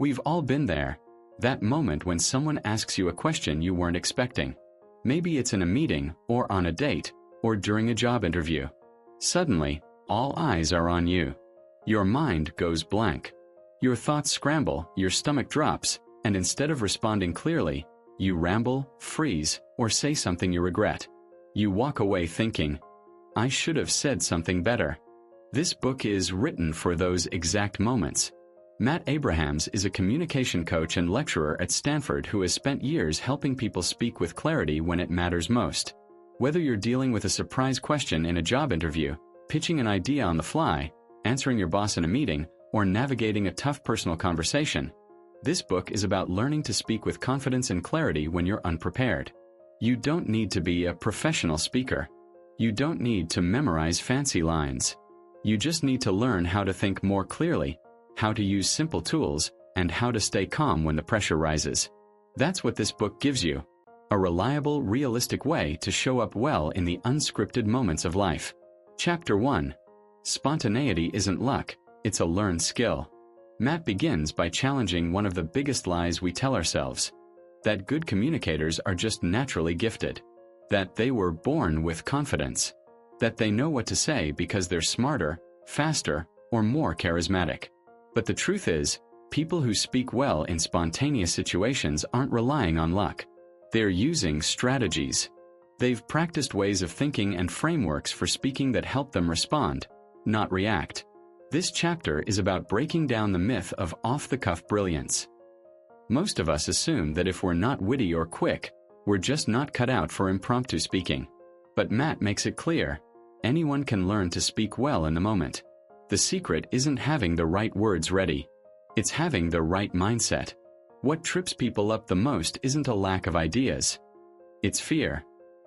We've all been there. That moment when someone asks you a question you weren't expecting. Maybe it's in a meeting, or on a date, or during a job interview. Suddenly, all eyes are on you. Your mind goes blank. Your thoughts scramble, your stomach drops, and instead of responding clearly, you ramble, freeze, or say something you regret. You walk away thinking, I should have said something better. This book is written for those exact moments. Matt Abrahams is a communication coach and lecturer at Stanford who has spent years helping people speak with clarity when it matters most. Whether you're dealing with a surprise question in a job interview, pitching an idea on the fly, answering your boss in a meeting, or navigating a tough personal conversation, this book is about learning to speak with confidence and clarity when you're unprepared. You don't need to be a professional speaker. You don't need to memorize fancy lines. You just need to learn how to think more clearly, how to use simple tools, and how to stay calm when the pressure rises. That's what this book gives you. A reliable, realistic way to show up well in the unscripted moments of life. Chapter 1. Spontaneity isn't luck, it's a learned skill. Matt begins by challenging one of the biggest lies we tell ourselves. That good communicators are just naturally gifted. That they were born with confidence. That they know what to say because they're smarter, faster, or more charismatic. But the truth is, people who speak well in spontaneous situations aren't relying on luck. They're using strategies. They've practiced ways of thinking and frameworks for speaking that help them respond, not react. This chapter is about breaking down the myth of off-the-cuff brilliance. Most of us assume that if we're not witty or quick, we're just not cut out for impromptu speaking. But Matt makes it clear, anyone can learn to speak well in the moment. The secret isn't having the right words ready. It's having the right mindset. What trips people up the most isn't a lack of ideas. It's fear.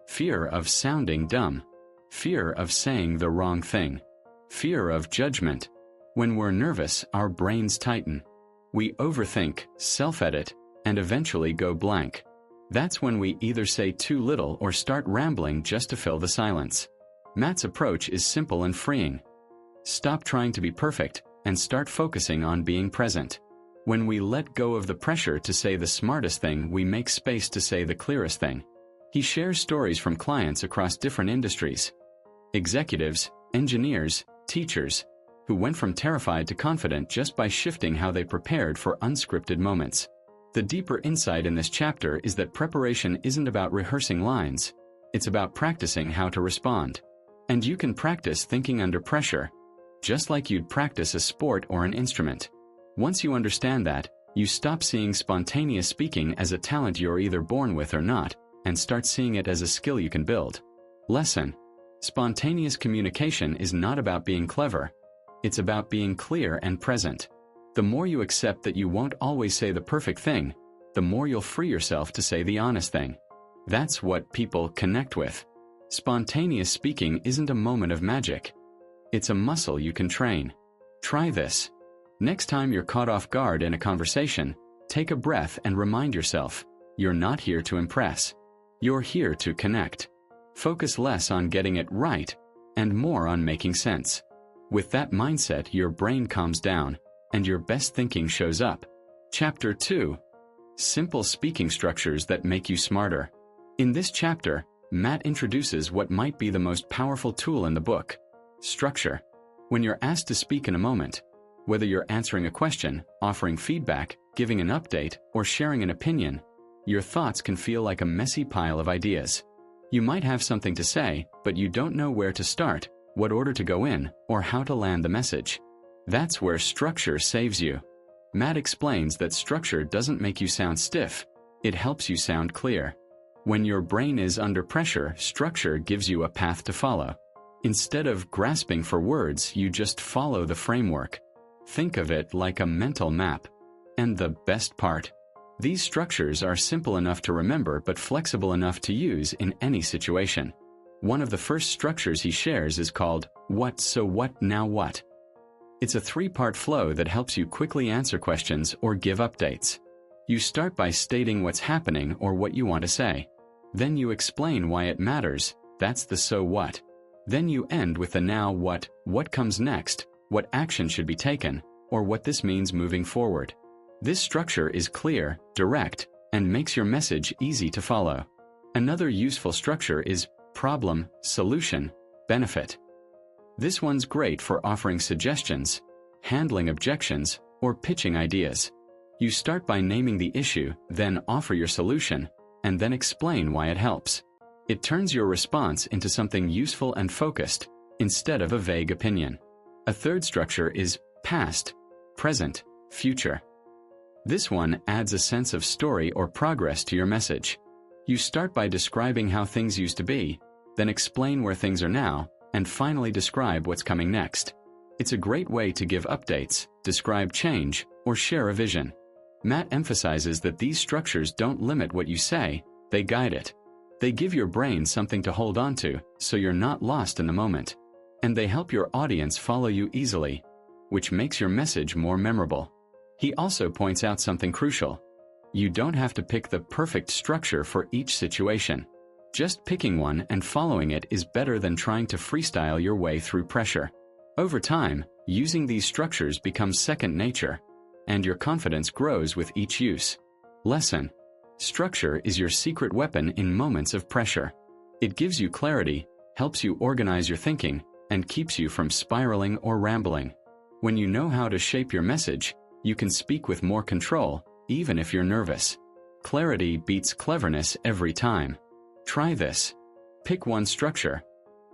Fear of sounding dumb. Fear of saying the wrong thing. Fear of judgment. When we're nervous, our brains tighten. We overthink, self-edit, and eventually go blank. That's when we either say too little or start rambling just to fill the silence. Matt's approach is simple and freeing. Stop trying to be perfect and start focusing on being present. When we let go of the pressure to say the smartest thing, we make space to say the clearest thing. He shares stories from clients across different industries. Executives, engineers, teachers, who went from terrified to confident just by shifting how they prepared for unscripted moments. The deeper insight in this chapter is that preparation isn't about rehearsing lines. It's about practicing how to respond. And you can practice thinking under pressure, just like you'd practice a sport or an instrument. Once you understand that, you stop seeing spontaneous speaking as a talent you're either born with or not, and start seeing it as a skill you can build. Lesson: spontaneous communication is not about being clever. It's about being clear and present. The more you accept that you won't always say the perfect thing, the more you'll free yourself to say the honest thing. That's what people connect with. Spontaneous speaking isn't a moment of magic. It's a muscle you can train. Try this. Next time you're caught off guard in a conversation, take a breath and remind yourself, you're not here to impress. You're here to connect. Focus less on getting it right and more on making sense. With that mindset, your brain calms down and your best thinking shows up. Chapter 2. Simple speaking structures that make you smarter. In this chapter, Matt introduces what might be the most powerful tool in the book: structure. When you're asked to speak in a moment, whether you're answering a question, offering feedback, giving an update, or sharing an opinion, your thoughts can feel like a messy pile of ideas. You might have something to say, but you don't know where to start, what order to go in, or how to land the message. That's where structure saves you. Matt explains that structure doesn't make you sound stiff, it helps you sound clear. When your brain is under pressure, structure gives you a path to follow. Instead of grasping for words, you just follow the framework. Think of it like a mental map. And the best part: these structures are simple enough to remember but flexible enough to use in any situation. One of the first structures he shares is called What, So What, Now What. It's a three-part flow that helps you quickly answer questions or give updates. You start by stating what's happening or what you want to say. Then you explain why it matters, that's the so what. Then you end with the now what comes next, what action should be taken, or what this means moving forward. This structure is clear, direct, and makes your message easy to follow. Another useful structure is problem, solution, benefit. This one's great for offering suggestions, handling objections, or pitching ideas. You start by naming the issue, then offer your solution, and then explain why it helps. It turns your response into something useful and focused, instead of a vague opinion. A third structure is past, present, future. This one adds a sense of story or progress to your message. You start by describing how things used to be, then explain where things are now, and finally describe what's coming next. It's a great way to give updates, describe change, or share a vision. Matt emphasizes that these structures don't limit what you say, they guide it. They give your brain something to hold on to, so you're not lost in the moment. And they help your audience follow you easily, which makes your message more memorable. He also points out something crucial. You don't have to pick the perfect structure for each situation. Just picking one and following it is better than trying to freestyle your way through pressure. Over time, using these structures becomes second nature, and your confidence grows with each use. Lesson: structure is your secret weapon in moments of pressure. It gives you clarity, helps you organize your thinking, and keeps you from spiraling or rambling. When you know how to shape your message, you can speak with more control, even if you're nervous. Clarity beats cleverness every time. Try this. Pick one structure.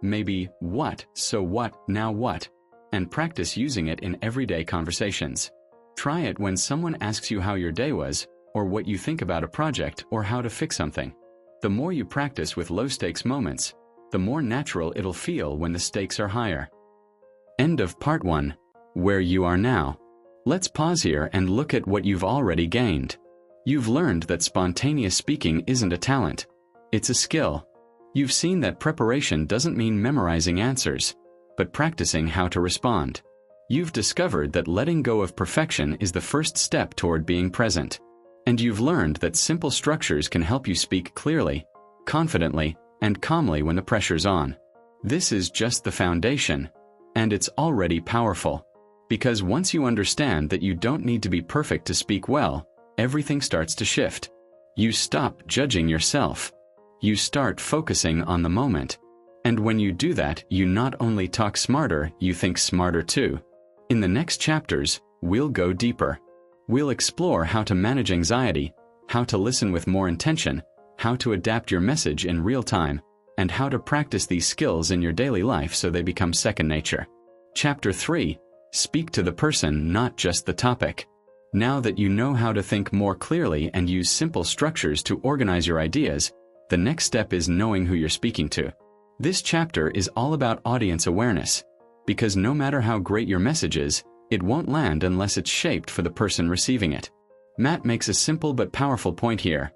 Maybe what, so what, now what, and practice using it in everyday conversations. Try it when someone asks you how your day was, or what you think about a project, or how to fix something. The more you practice with low-stakes moments, the more natural it'll feel when the stakes are higher. End of part 1. Where you are now. Let's pause here and look at what you've already gained. You've learned that spontaneous speaking isn't a talent. It's a skill. You've seen that preparation doesn't mean memorizing answers, but practicing how to respond. You've discovered that letting go of perfection is the first step toward being present. And you've learned that simple structures can help you speak clearly, confidently, and calmly when the pressure's on. This is just the foundation, and it's already powerful. Because once you understand that you don't need to be perfect to speak well, everything starts to shift. You stop judging yourself. You start focusing on the moment. And when you do that, you not only talk smarter, you think smarter too. In the next chapters, we'll go deeper. We'll explore how to manage anxiety, how to listen with more intention, how to adapt your message in real time, and how to practice these skills in your daily life so they become second nature. Chapter 3. Speak to the person, not just the topic. Now that you know how to think more clearly and use simple structures to organize your ideas, the next step is knowing who you're speaking to. This chapter is all about audience awareness, because no matter how great your message is, it won't land unless it's shaped for the person receiving it. Matt makes a simple but powerful point here.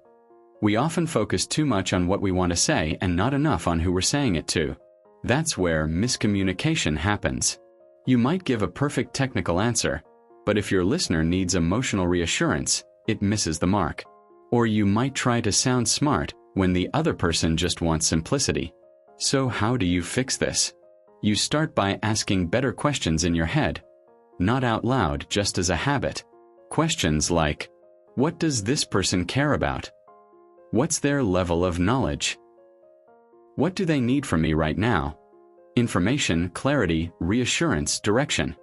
We often focus too much on what we want to say and not enough on who we're saying it to. That's where miscommunication happens. You might give a perfect technical answer, but if your listener needs emotional reassurance, it misses the mark. Or you might try to sound smart when the other person just wants simplicity. So how do you fix this? You start by asking better questions in your head, not out loud, just as a habit. Questions like, what does this person care about? What's their level of knowledge? What do they need from me right now? Information, clarity, reassurance, direction.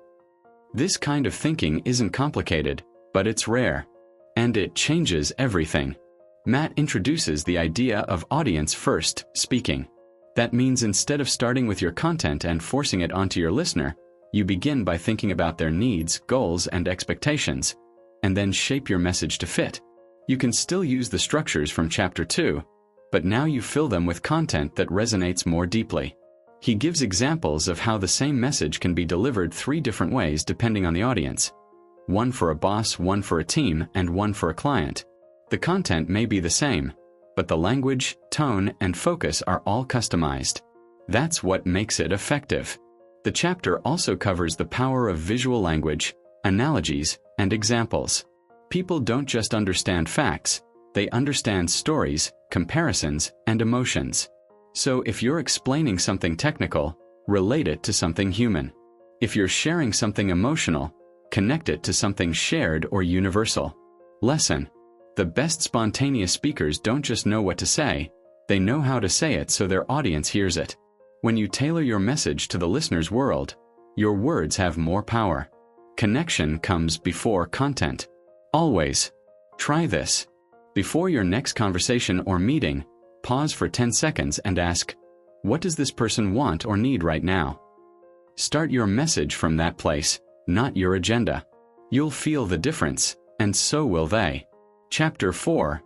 This kind of thinking isn't complicated, but it's rare. And it changes everything. Matt introduces the idea of audience-first speaking. That means instead of starting with your content and forcing it onto your listener, you begin by thinking about their needs, goals, and expectations, and then shape your message to fit. You can still use the structures from Chapter 2, but now you fill them with content that resonates more deeply. He gives examples of how the same message can be delivered 3 different ways depending on the audience. One for a boss, one for a team, and one for a client. The content may be the same, but the language, tone, and focus are all customized. That's what makes it effective. The chapter also covers the power of visual language, analogies, and examples. People don't just understand facts, they understand stories, comparisons, and emotions. So if you're explaining something technical, relate it to something human. If you're sharing something emotional, connect it to something shared or universal. Lesson: the best spontaneous speakers don't just know what to say, they know how to say it so their audience hears it. When you tailor your message to the listener's world, your words have more power. Connection comes before content. Always. Try this. Before your next conversation or meeting, pause for 10 seconds and ask, what does this person want or need right now? Start your message from that place, not your agenda. You'll feel the difference, and so will they. Chapter 4.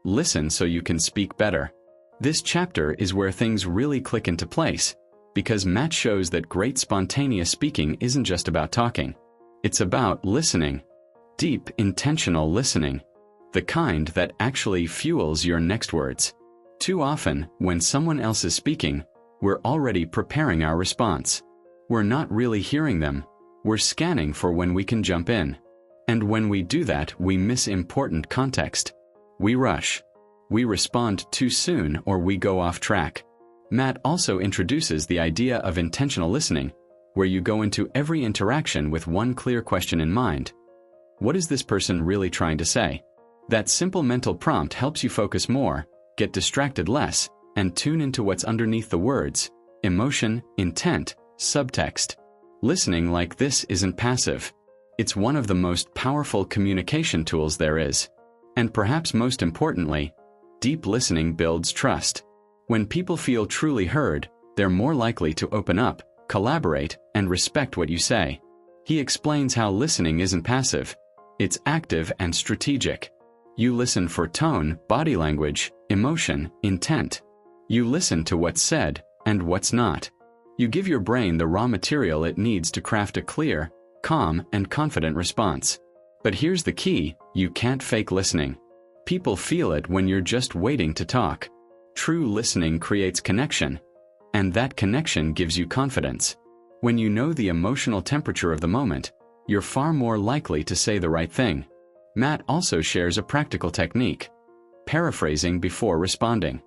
Listen so you can speak better. This chapter is where things really click into place, because Matt shows that great spontaneous speaking isn't just about talking. It's about listening. Deep, intentional listening. The kind that actually fuels your next words. Too often, when someone else is speaking, we're already preparing our response. We're not really hearing them. We're scanning for when we can jump in. And when we do that, we miss important context. We rush. We respond too soon, or we go off track. Matt also introduces the idea of intentional listening, where you go into every interaction with one clear question in mind. What is this person really trying to say? That simple mental prompt helps you focus more, get distracted less, and tune into what's underneath the words: emotion, intent, subtext. Listening like this isn't passive. It's one of the most powerful communication tools there is. And perhaps most importantly, deep listening builds trust. When people feel truly heard, they're more likely to open up, collaborate, and respect what you say. He explains how listening isn't passive. It's active and strategic. You listen for tone, body language, emotion, intent. You listen to what's said and what's not. You give your brain the raw material it needs to craft a clear, calm, and confident response. But here's the key: you can't fake listening. People feel it when you're just waiting to talk. True listening creates connection, and that connection gives you confidence. When you know the emotional temperature of the moment, you're far more likely to say the right thing. Matt also shares a practical technique: paraphrasing before responding.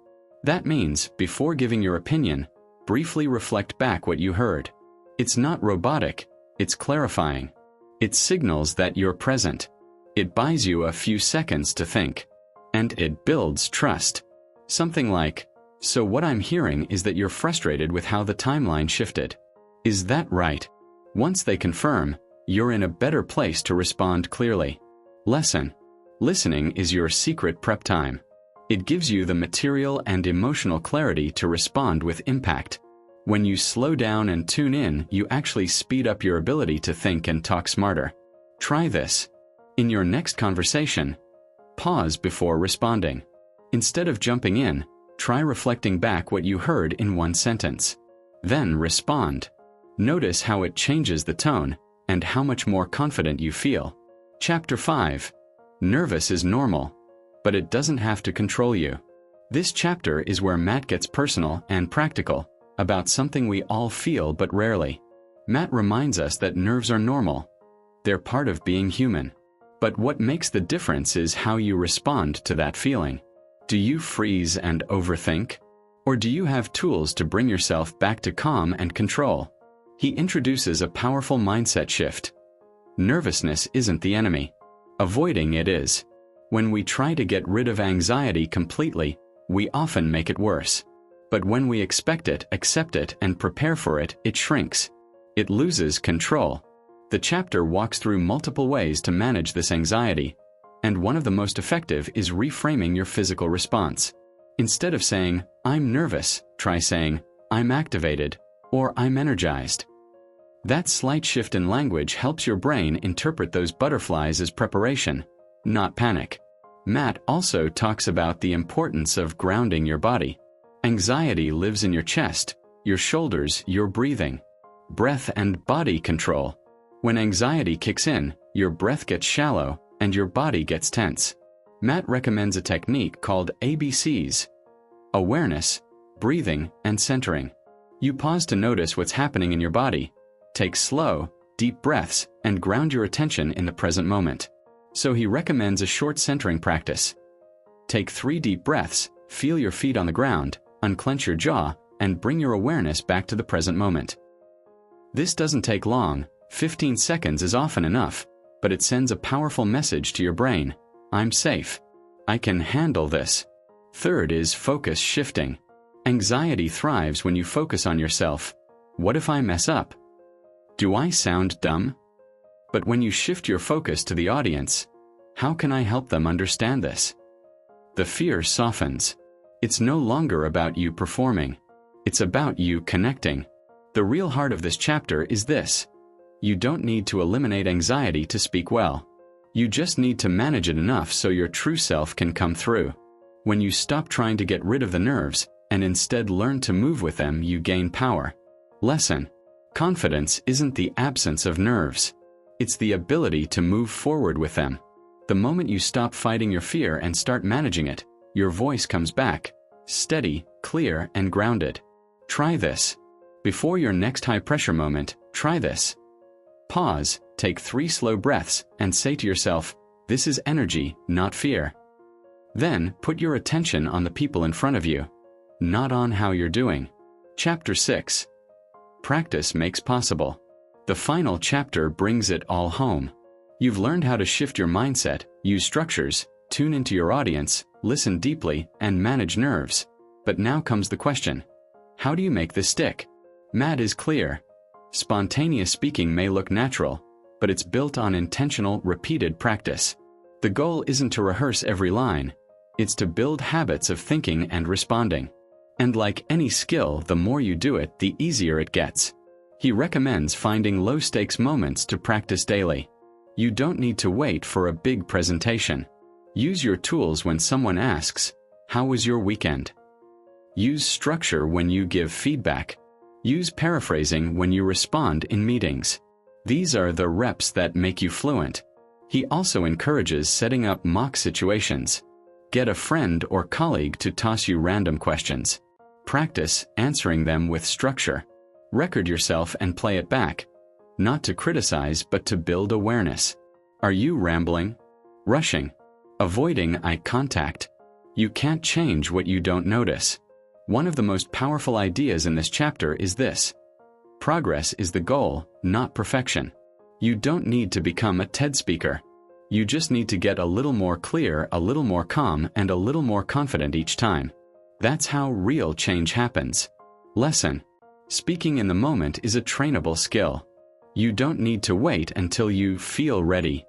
That means, before giving your opinion, briefly reflect back what you heard. It's not robotic, it's clarifying. It signals that you're present. It buys you a few seconds to think. And it builds trust. Something like, so what I'm hearing is that you're frustrated with how the timeline shifted. Is that right? Once they confirm, you're in a better place to respond clearly. Lesson: listening is your secret prep time. It gives you the material and emotional clarity to respond with impact. When you slow down and tune in, you actually speed up your ability to think and talk smarter. Try this. In your next conversation, pause before responding. Instead of jumping in, try reflecting back what you heard in one sentence. Then respond. Notice how it changes the tone and how much more confident you feel. Chapter 5. Nervous is normal, but it doesn't have to control you. This chapter is where Matt gets personal and practical about something we all feel but rarely. Matt reminds us that nerves are normal. They're part of being human. But what makes the difference is how you respond to that feeling. Do you freeze and overthink? Or do you have tools to bring yourself back to calm and control? He introduces a powerful mindset shift. Nervousness isn't the enemy. Avoiding it is. When we try to get rid of anxiety completely, we often make it worse. But when we expect it, accept it, and prepare for it, it shrinks. It loses control. The chapter walks through multiple ways to manage this anxiety, and one of the most effective is reframing your physical response. Instead of saying, "I'm nervous," try saying, "I'm activated," or "I'm energized." That slight shift in language helps your brain interpret those butterflies as preparation, not panic. Matt also talks about the importance of grounding your body. Anxiety lives in your chest, your shoulders, your breathing. Breath and body control. When anxiety kicks in, your breath gets shallow and your body gets tense. Matt recommends a technique called ABCs: awareness, breathing, and centering. You pause to notice what's happening in your body. Take slow, deep breaths and ground your attention in the present moment. So he recommends a short centering practice. Take 3 deep breaths, feel your feet on the ground, unclench your jaw, and bring your awareness back to the present moment. This doesn't take long, 15 seconds is often enough, but it sends a powerful message to your brain. I'm safe. I can handle this. Third is focus shifting. Anxiety thrives when you focus on yourself. What if I mess up? Do I sound dumb? But when you shift your focus to the audience, how can I help them understand this? The fear softens. It's no longer about you performing. It's about you connecting. The real heart of this chapter is this. You don't need to eliminate anxiety to speak well. You just need to manage it enough so your true self can come through. When you stop trying to get rid of the nerves and instead learn to move with them, you gain power. Lesson: confidence isn't the absence of nerves. It's the ability to move forward with them. The moment you stop fighting your fear and start managing it, your voice comes back, steady, clear, and grounded. Try this. Before your next high-pressure moment, try this. Pause, take 3 slow breaths, and say to yourself, this is energy, not fear. Then, put your attention on the people in front of you, not on how you're doing. Chapter 6. Practice makes possible. The final chapter brings it all home. You've learned how to shift your mindset, use structures, tune into your audience, listen deeply, and manage nerves. But now comes the question. How do you make this stick? Matt is clear. Spontaneous speaking may look natural, but it's built on intentional, repeated practice. The goal isn't to rehearse every line. It's to build habits of thinking and responding. And like any skill, the more you do it, the easier it gets. He recommends finding low-stakes moments to practice daily. You don't need to wait for a big presentation. Use your tools when someone asks, "How was your weekend?" Use structure when you give feedback. Use paraphrasing when you respond in meetings. These are the reps that make you fluent. He also encourages setting up mock situations. Get a friend or colleague to toss you random questions. Practice answering them with structure. Record yourself and play it back. Not to criticize, but to build awareness. Are you rambling? Rushing? Avoiding eye contact? You can't change what you don't notice. One of the most powerful ideas in this chapter is this. Progress is the goal, not perfection. You don't need to become a TED speaker. You just need to get a little more clear, a little more calm, and a little more confident each time. That's how real change happens. Lesson: speaking in the moment is a trainable skill. You don't need to wait until you feel ready.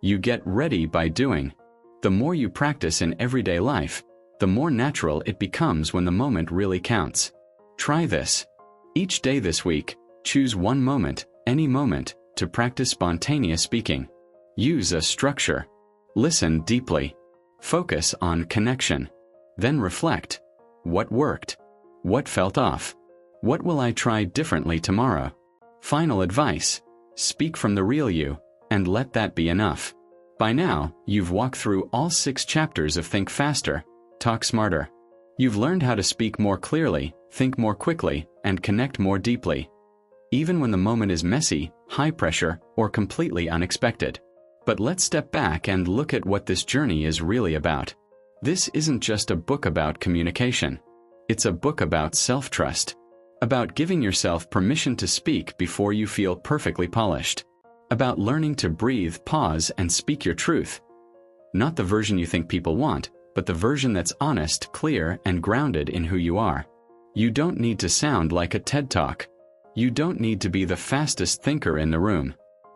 You get ready by doing. The more you practice in everyday life, the more natural it becomes when the moment really counts. Try this. Each day this week, choose one moment, any moment, to practice spontaneous speaking. Use a structure. Listen deeply. Focus on connection. Then reflect. What worked? What felt off? What will I try differently tomorrow? Final advice: speak from the real you, and let that be enough. By now, you've walked through all 6 chapters of Think Faster, Talk Smarter. You've learned how to speak more clearly, think more quickly, and connect more deeply. Even when the moment is messy, high pressure, or completely unexpected. But let's step back and look at what this journey is really about. This isn't just a book about communication. It's a book about self-trust. About giving yourself permission to speak before you feel perfectly polished. About learning to breathe, pause, and speak your truth. Not the version you think people want, but the version that's honest, clear, and grounded in who you are. You don't need to sound like a TED Talk. You don't need to be the fastest thinker in the room.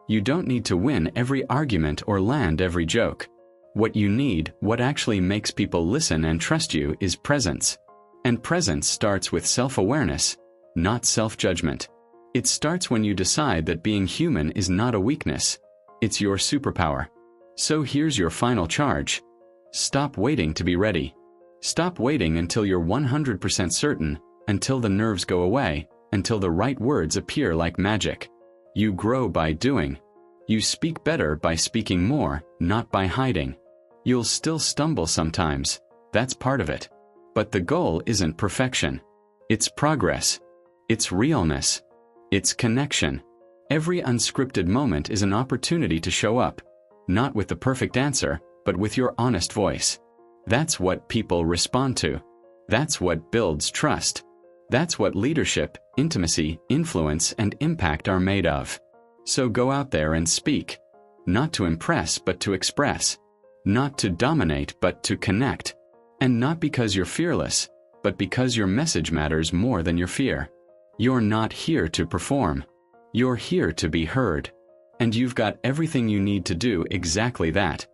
You don't need to win every argument or land every joke. What you need, what actually makes people listen and trust you, is presence. And presence starts with self-awareness, not self-judgment. It starts when you decide that being human is not a weakness. It's your superpower. So here's your final charge. Stop waiting to be ready. Stop waiting until you're 100% certain, until the nerves go away, until the right words appear like magic. You grow by doing. You speak better by speaking more, not by hiding. You'll still stumble sometimes. That's part of it. But the goal isn't perfection. It's progress. It's realness. It's connection. Every unscripted moment is an opportunity to show up, not with the perfect answer, but with your honest voice. That's what people respond to. That's what builds trust. That's what leadership, intimacy, influence, and impact are made of. So go out there and speak. Not to impress, but to express. Not to dominate, but to connect. And not because you're fearless, but because your message matters more than your fear. You're not here to perform. You're here to be heard. And you've got everything you need to do exactly that.